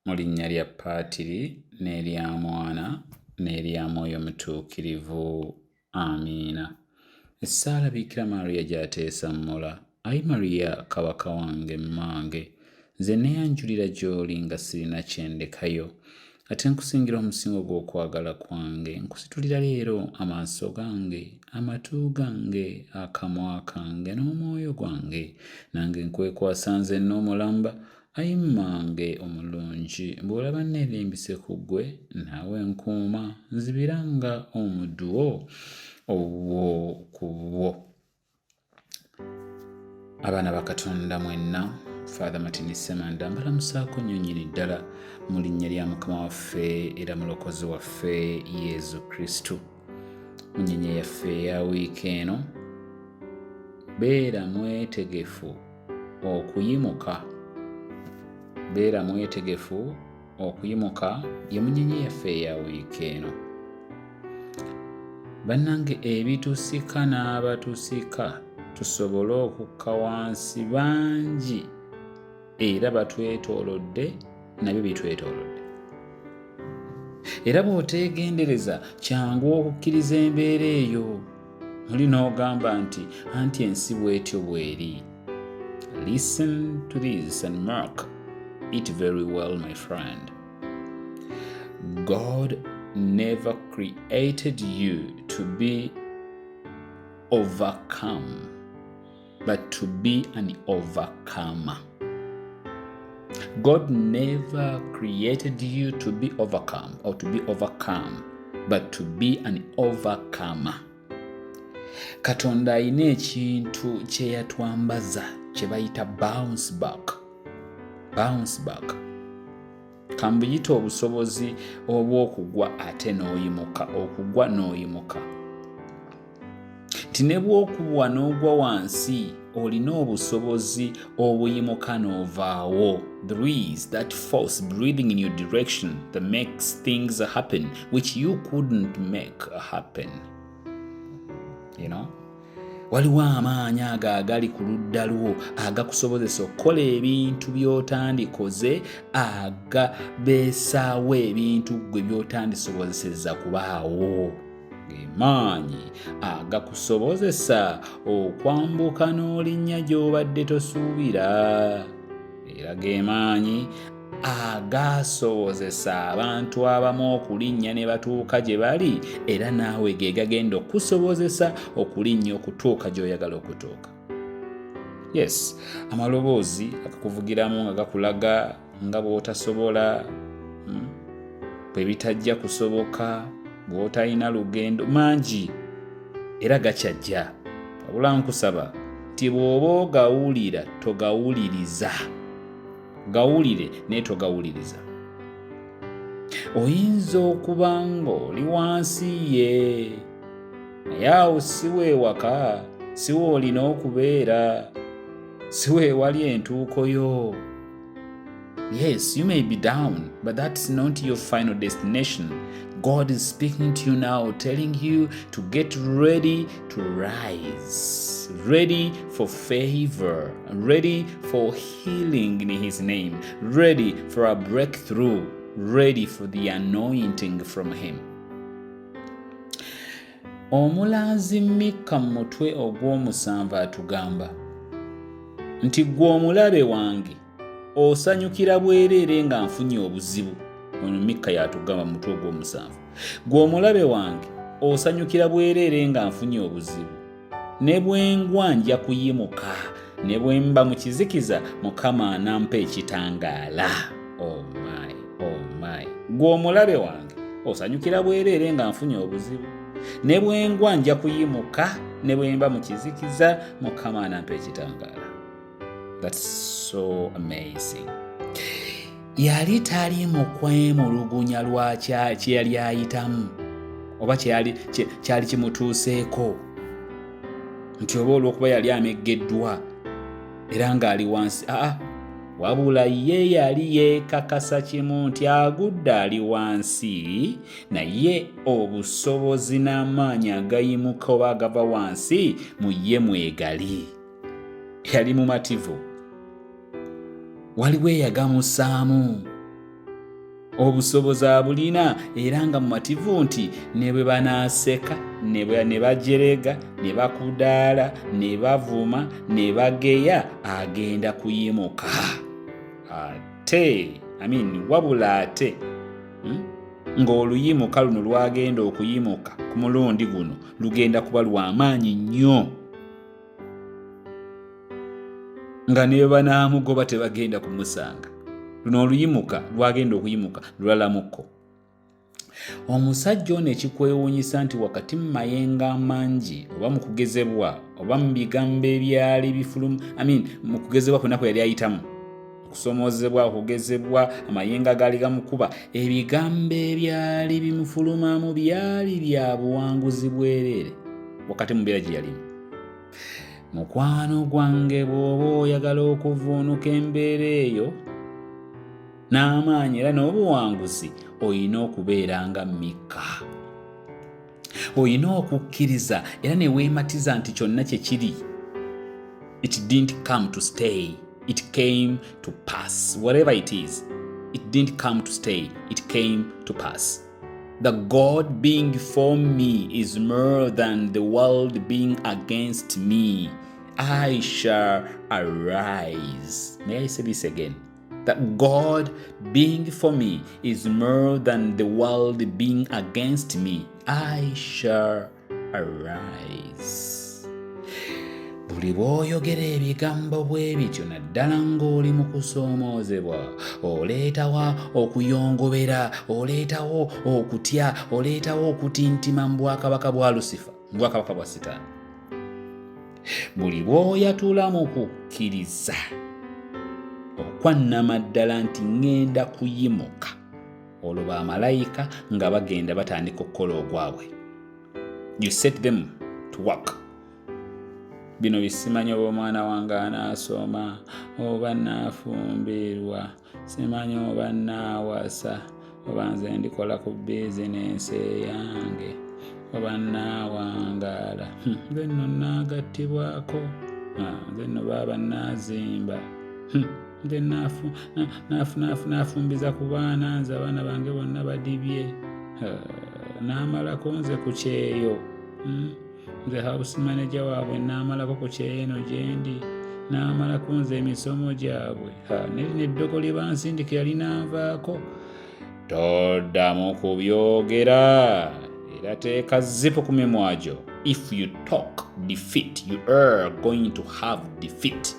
Mu linnya lya Paatiri n'erya Mwana n'erya Mwoyo Mutuukirivu. Amiina. Essaala Bikira Maria gy'ateesammula. Ayi Maria, kabaka wange mmange, nze neeyanjulira gy'oli nga sirina kyendekayo, ate nkusingira omusingo gw'okwagala kwange. Nkusitulira leero amaaso gange, amatu gange, akamwa kange n'omwoyo gwange, nange nkwekwasa nzenna omulamba. Ayi mmange omulungi, bw'olaba neerimbise ku ggwe, naawe nkuuma, nzibiranga omuddu wo obwo ku bwo. Abaana ba Katonda mwenna, Father Martin Semanda mbalamusaako nnyo nnyini ddala mu linnya lya Mukama waffe era mulokozi waffe Yezu Kristu. Mu nnyenya yaffe eya wiiki eno, beera mwetegefu okuyimuka. Beera mwetegefu okuyimuka ye munyenye yaffe eya wiiki eno. Bannange, ebitusika n'abatusika tusobole okukka wansi bangi era batwetoolodde, nabyo bitwetoolodde. Era bw'oteegendereza kyangu okukkiriza embeera eyo. Oli n'ogamba nti anti ensi bw'etyo bw'eri. Listen to this and mark it very well, my friend. God never created you to be overcome, but to be an overcomer. God never created you to be overcome or to be overcome, but to be an overcomer. Katonda alina ekintu kye yatwambaza kye bayita bounce back. Bounce back. Kambuyita obusobozi obw'okugwa ate n'oyimuka, okugwa n'oyimuka. Nti ne bw'okubwa n'ogwa wansi, olina obusobozi obuyimuka n'ovaawo. There is that force breathing in your direction that makes things happen which you couldn't make happen. You know? Waliwo amaanyi ago agali ku ludda lwo agakusobozesa okukola ebintu by'otandikoze, agabeesaawo ebintu ggwe by'otandisobozesezza kubaawo. Gemaanyi agakusobozesa okwambuka n'olinnya gy'obadde tosuubira. Era gemaanyi agasobozesa abantu abamu okulinnya ne batuuka gye bali, era naawe ge gagenda okusobozesa okulinnya okutuuka gy'oyagala okutuuka. Yes, amaloboozi agakuvugiramu nga gakulaga nga bw'otasobola, bwe bitajja kusoboka, bw'otalina lugendo, mangi era gakyajja. Wabula nkusaba nti bw'oba ogawulira togawuliriza. Gawulire naye togawuliriza. Oyinza okuba ng'oli wansi ye, naye awo si weewaka, si w'olina okubeera, si weewali entuuko yo. Yes, you may be down, but that's not your final destination. God is speaking to you now, telling you to get ready to rise, ready for favor, ready for healing in His name, ready for a breakthrough, ready for the anointing from Him. Omulazi Mika mu mutwe ogw'omusanvu atugamba nti gwe omulabe wange osanyukira bwereere nga nfunye obuzibu. Ono Mika yatugamba mu mutwe ogw'omusanvu. Gwe omulabe wange osanyukira bwereere nga nfunye obuzibu. Ne bwe ngwa nja kuyimuka, ne bwe mba mu kizikiza Mukama anampa ekitangaala. Oh my, oh my. Gwe omulabe wange osanyukira bwereere nga nfunye obuzibu. Ne bwe ngwa nja kuyimuka, ne bwe mba mu kizikiza Mukama anampa ekitangaala. That's so amazing. Yali tali mu kwemulugunya lwa kye yali ayitamu oba kyali kimutuuseeko, nti oba olw'okuba yali ameggeddwa era ng'ali wansi. Wabula ye yali yeekakasa kimu nti agudde ali wansi, naye obusobozi n'amaanyi agayimuka oba agava wansi mu ye mwegali. Yali mumativu. Waliwo eyagamusaamu. obusobozi abulina era nga mumativu nti ne bwe banaaseka ne bajerega ne bakudaala ne bavuma ne bageya agenda kuyimuka ate wabula ate ng'oluyimuka luno lwagenda okuyimuka ku mulundi guno lugenda kuba lw'amaanyi nnyo nga ne banaamugoba tebagenda kumusanga. Luno oluyimuka lwagenda okuyimuka lulalamuko. Omusajja ono ekikwewuunyisa nti wakati mu mayengo amangi oba mu kugezebwa oba mu bigambo ebyali bifulumu mu kugezebwa kwonna kwe yali ayitamu, okusomoozebwa, okugezebwa, amayengo agaali gamukuba, ebigambo ebyali bimufulumamu byali bya buwanguzi bwereere wakati mu mbeera gye yalimu. Mukwano gwange bw'oba oyagala okuvuunuka embeera eyo n'amaanyi era n'obuwanguzi, olina okubeera nga Mika. Olina okukkiriza era ne weematiza nti kyonna kye kiri, it didn't come to stay, it came to pass. Whatever it is, it didn't come to stay, it came to pass. The God being for me is more than the world being against me. I shall arise. May I say this again? That God being for me is more than the world being against me. I shall arise. Buli bw'oyogera ebigambo bwe bityo naddala ng'oli mu kusoomoozebwa, oleetawa okuyongobera, oleetawo okutya, oleetawo okutintima mu bwakabaka bwa Lusifa, mu bwakabaka bwa Sitaani. Buli bw'oyatula mu kukkiriza okwannama ddala nti ŋŋenda kuyimuka, olwo bamalayika nga bagenda batandika okukola ogwabwe. You set them to work. Bino bisimanyi oba omwana wange anaasoma oba naafumbirwa, simanyi oba naawasa, oba nze ndikola ku bizinensi yange, oba naawangaala, nze nno naagattibwako, nze nno baaba naazimba, nze naafumbiza ku baana, nze abaana bange bonna badibye, naamalako nze ku kyeyo, nze house manager waabwe naamalako ku kyeyo eno gyendi, naamalako nze emisomo gyabwe, nerino eddogo lye bansindika yali nanvaako. Toddamu kubyogera era teeka zipo ku mimwa gyo. If you talk defeat, you are going to have defeat.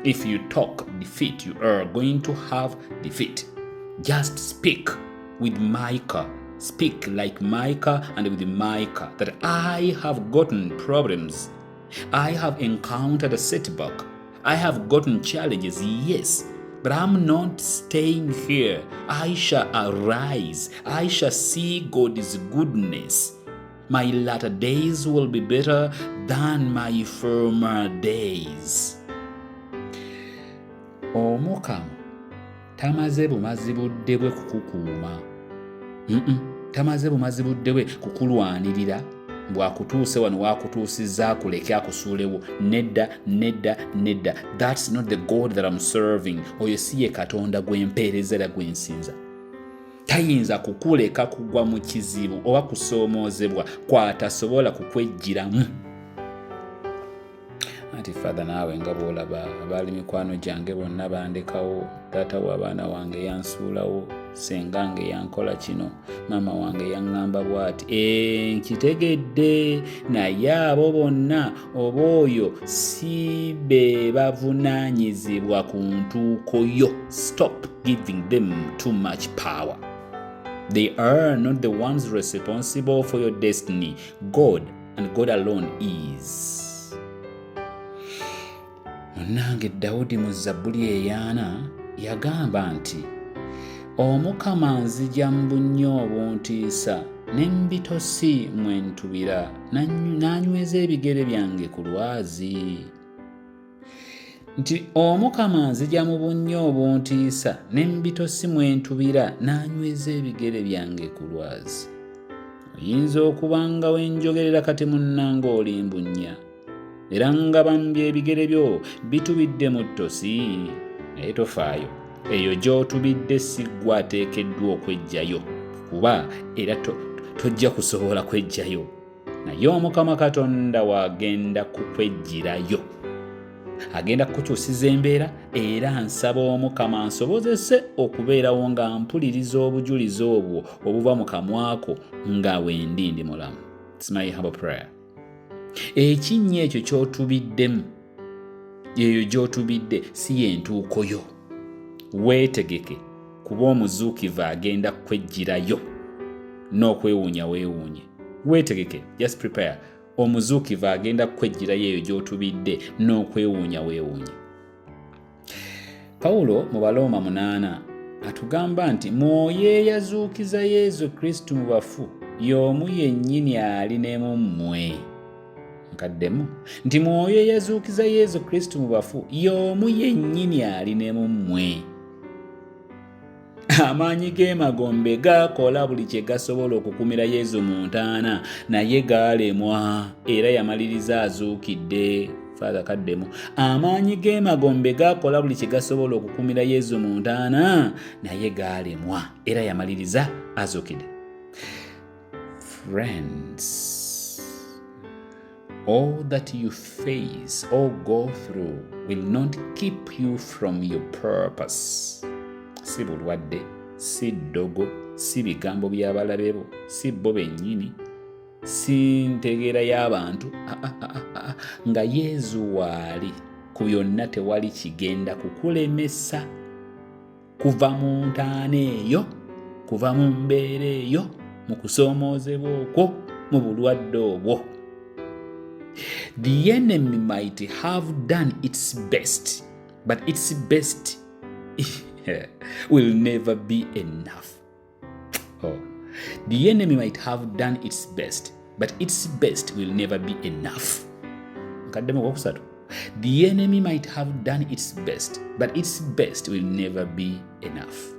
If you talk defeat, you are going to have defeat. Just speak with Micah. Speak like Micah and with Micah that I have gotten problems. I have encountered a setback. I have gotten challenges, yes, but I'm not staying here. I shall arise. I shall see God's goodness. My latter days will be better than my former days. Omukama tamaze bumazi budde bwe kukukuuma. Tamaze bumazi budde bwe kukulwanirira bwakutuuse wano wakutuusizza akuleke akusuulewo. Nedda. That's not the God that I'm serving. Oyo si ye Katonda gw'empeereza era gwensinza. Tayinza kukuleka kugwa mu kizibu oba kusoomoozebwa kwatasobola kukwejjiramu. Ati Father, naawe nga bw'olaba abaali mikwano gyange bonna bandekawo, taata w'abaana wange yansuulawo, sengange yankola kino, maama wange yaŋŋamba bw'ati. Nkitegedde, naye abo bonna oba oyo si be bavunaanyizibwa ku ntuuko yo. Stop giving them too much power. They are not the ones responsible for your destiny. God and God alone is. Nange Dawudi mu Zabbuli eyaana yagamba nti, Omukama nzija mu bunnyo obuntiisa, n'embitosi mwe ntubira, n'anyweza ebigere byange ku lwazi. Nti Omukama nzija mu bunnyo obuntiisa, n'embitosi mwe ntubira, n'anyweza ebigere byange ku lwazi. Oyinza okuba nga wenjogerera kati munnange oli mbunnya, era nga bambye ebigere byo bitubidde mu ttosi, naye tofaayo. eyo gy'otubidde si ggwe ateekeddwa okwejjayo, kuba era tojja kusobola kwejjayo, naye Omukama Katonda w'agenda kukwejjirayo. Agenda kukukyusiza embeera, era nsaba Omukama ansobozese okubeerawo nga mpuliriza obujulizi obwo obuva mu kamwako nga wendi ndi mulamu. It's my humble prayer. Ekinnya ekyo ky'otubiddemu, eyo gy'otubidde si y'entuuko yo. Weetegeke kuba omuzuukivu agenda kwejjirayo n'okwewuunya weewuunye. Weetegeke, just prepare. Omuzuukivu agenda kwejjirayo eyo gy'otubidde n'okwewuunya weewuunye. Pawulo mu Balooma 8 atugamba nti Mwoyo eyazuukiza Yesu Kristo mu bafu y'omu yennyini ali ne mu mmwe. Nkaddemu nti Mwoyo eyazuukiza Yesu Kristo mu bafu y'omu yennyini ali ne mu mmwe. Amaanyi g'emagombe gakola buli kye gasobola okukumira Yesu mu ntaana, naye gaalemwa era yamaliriza azuukidde. Father kaddemu. Amaanyi g'emagombe gakola buli kye gasobola okukumira Yesu mu ntaana, naye gaalemwa era yamaliriza azuukidde. Friends, all that you face or go through will not keep you from your purpose. Si bulwadde, si ddogo, si bigambo by'abalabe bo, si bo bennyini, si ntegeera y'abantu. Nga Yesu waali, ku byonna tewali kigenda kukulemesa. Kuva mu ntaana eyo, kuva mu mbeera eyo, mu kusoomoozebwa okwo, mu bulwadde obwo. The enemy might have done its best, but its best will never be enough. The enemy might have done its best, but its best will never be enough. The enemy might have done its best, but its best will never be enough.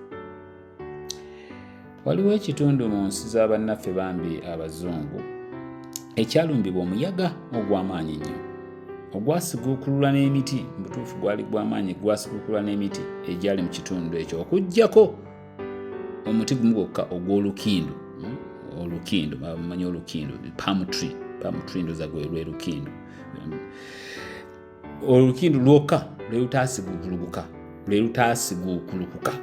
Waliwo ekitundu mu nsi z'abannaffe bambi abazungu ekyalumbibwa omuyaga ogw'amaanyi ennyo ogwasiguukulula n'emiti. Mu butuufu gwali gw'amaanyi, gwasiguukulula n'emiti egyali mu kitundu ekyo okuggyako omuti gumu gwokka ogw'olukindu. Olukindu, bamanyi olukindu, palm tree ndoza lwe lukindu. Olukindu lwokka lwe lutaasiguukulukuka.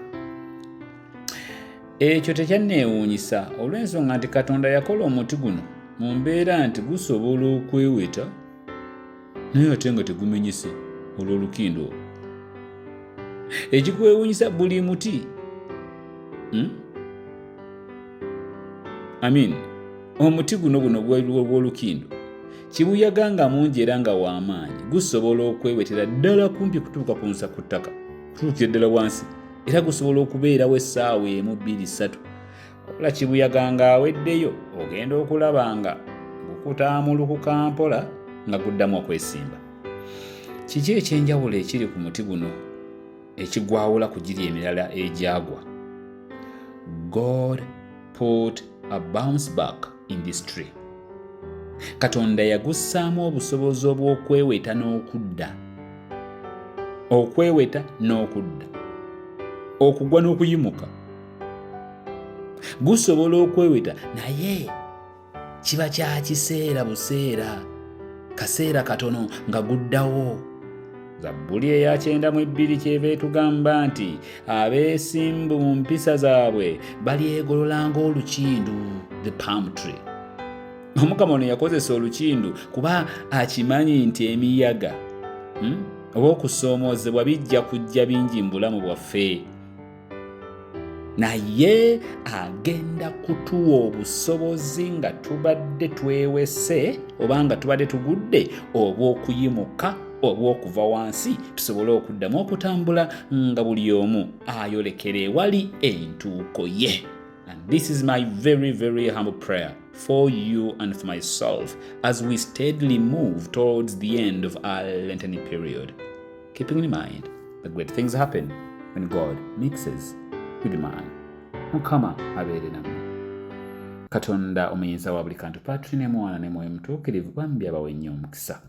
Ekyo tekyanneewuunyisa olw'ensonga nti Katonda yakola omuti guno mu mbeera nti gusobola okweweta naye ate nga tegumenyese olw'olukindu olwo. Ekikwewuunyisa buli muti omuti guno gw'olukindu kibuyaga nga mungi era nga w'amaanyi gusobola okwewetera ddala kumpi kutuuka ku nsa ku ttaka, kutuukira ddala wansi, era gusobola okubeerawo essaawa 1, 2, 3. Wabula kibuyaga ng'aweddeyo ogenda okulaba nga gukutaamulukuka mpola nga guddamu okwesimba. Kiki ekyenjawulo ekiri ku muti guno ekigwawula ku giri emirala egyagwa? God put a bounce back in this tree. Katonda yagussaamu obusobozi obw'okweweta n'okudda. Okweweta n'okudda. Okugwa n'okuyimuka. Gusobola okweweta naye kiba kya kiseera buseera, kaseera katono nga guddawo. Zabbuli eya 92 kyeva etugamba nti abeesimbu mu mpisa zaabwe balyegolola ng'olukindu, the palm tree. Omukama ono yakozesa olukindu kuba akimanyi nti emiyaga oba okusoomoozebwa bijja kujja bingi mu bulamu bwaffe, naye agenda kutuwa obusobozi nga tubadde twewese oba nga tubadde tugudde obw'okuyimuka, obw'okuva wansi tusobole okuddamu okutambula nga buli omu ayolekera ewali entuuko ye. And this is my very, very humble prayer for you and for myself as we steadily move towards the end of our Lenten period, keeping in mind that great things happen when God mixes with man. Mukama abeere nammwe. Katonda omunyisa wa buli kantu Patri ne Mwana ne Mwoyo Mutuukirivu bambi abawe nnyo omukisa.